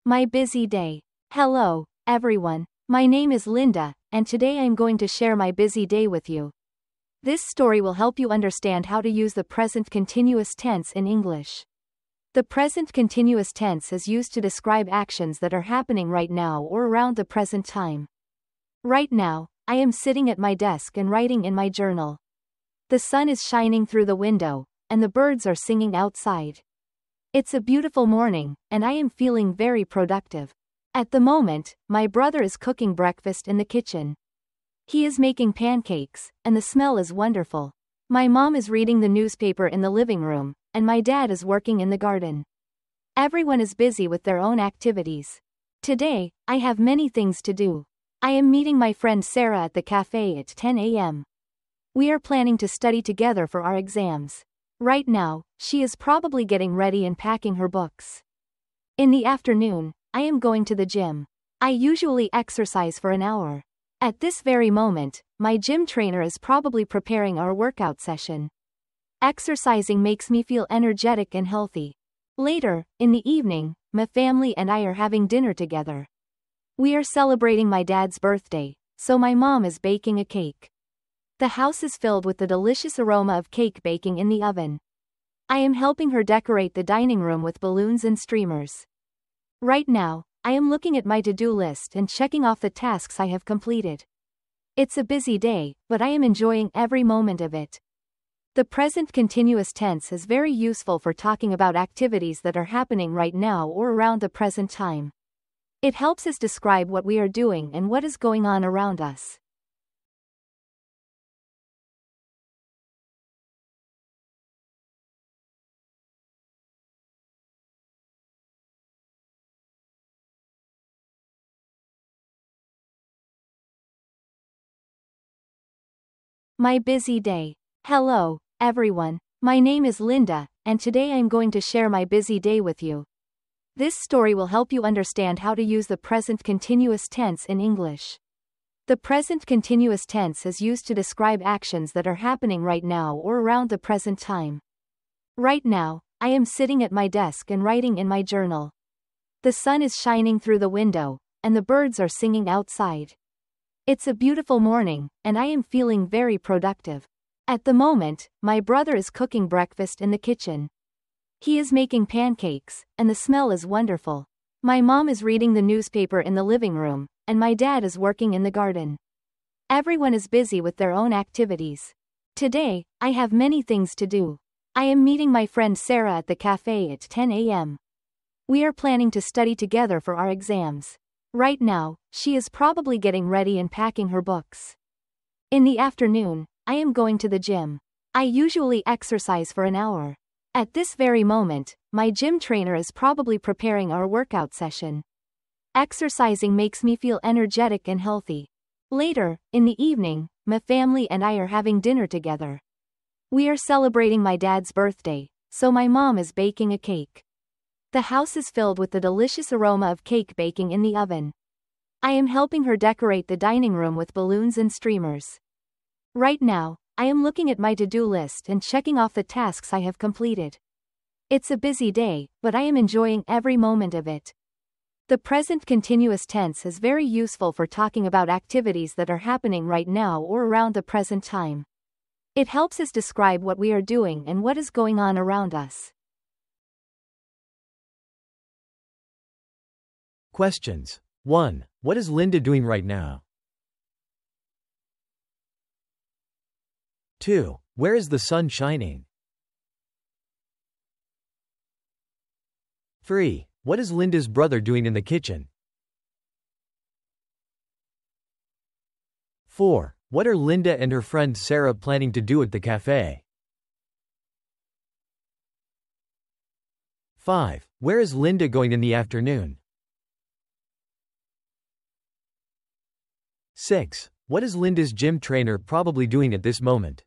My busy day. Hello, everyone. My name is Linda, and today I'm going to share my busy day with you. This story will help you understand how to use the present continuous tense in English. The present continuous tense is used to describe actions that are happening right now or around the present time. Right now, I am sitting at my desk and writing in my journal. The sun is shining through the window, and the birds are singing outside. It's a beautiful morning, and I am feeling very productive. At the moment, my brother is cooking breakfast in the kitchen. He is making pancakes, and the smell is wonderful. My mom is reading the newspaper in the living room, and my dad is working in the garden. Everyone is busy with their own activities. Today, I have many things to do. I am meeting my friend Sarah at the cafe at 10 a.m. We are planning to study together for our exams. Right now, she is probably getting ready and packing her books. In the afternoon, I am going to the gym. I usually exercise for an hour. At this very moment, my gym trainer is probably preparing our workout session. Exercising makes me feel energetic and healthy. Later, in the evening, my family and I are having dinner together. We are celebrating my dad's birthday, so my mom is baking a cake. The house is filled with the delicious aroma of cake baking in the oven. I am helping her decorate the dining room with balloons and streamers. Right now, I am looking at my to-do list and checking off the tasks I have completed. It's a busy day, but I am enjoying every moment of it. The present continuous tense is very useful for talking about activities that are happening right now or around the present time. It helps us describe what we are doing and what is going on around us. My busy day. Hello, everyone. My name is Linda, and today I'm going to share my busy day with you. This story will help you understand how to use the present continuous tense in English. The present continuous tense is used to describe actions that are happening right now or around the present time. Right now, I am sitting at my desk and writing in my journal. The sun is shining through the window, and the birds are singing outside. It's a beautiful morning, and I am feeling very productive. At the moment, my brother is cooking breakfast in the kitchen. He is making pancakes, and the smell is wonderful. My mom is reading the newspaper in the living room, and my dad is working in the garden. Everyone is busy with their own activities. Today, I have many things to do. I am meeting my friend Sarah at the cafe at 10 a.m. We are planning to study together for our exams. Right now, she is probably getting ready and packing her books. In the afternoon, I am going to the gym. I usually exercise for an hour. At this very moment, my gym trainer is probably preparing our workout session. Exercising makes me feel energetic and healthy. Later, in the evening, my family and I are having dinner together. We are celebrating my dad's birthday, so my mom is baking a cake. The house is filled with the delicious aroma of cake baking in the oven. I am helping her decorate the dining room with balloons and streamers. Right now, I am looking at my to-do list and checking off the tasks I have completed. It's a busy day, but I am enjoying every moment of it. The present continuous tense is very useful for talking about activities that are happening right now or around the present time. It helps us describe what we are doing and what is going on around us. Questions. 1. What is Linda doing right now? 2. Where is the sun shining? 3. What is Linda's brother doing in the kitchen? 4. What are Linda and her friend Sarah planning to do at the cafe? 5. Where is Linda going in the afternoon? 6. What is Linda's gym trainer probably doing at this moment?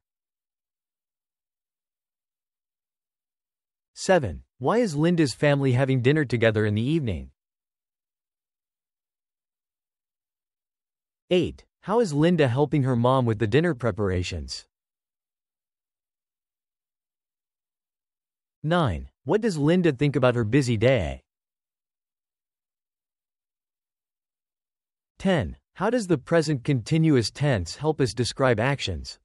7. Why is Linda's family having dinner together in the evening? 8. How is Linda helping her mom with the dinner preparations? 9. What does Linda think about her busy day? 10. How does the present continuous tense help us describe actions?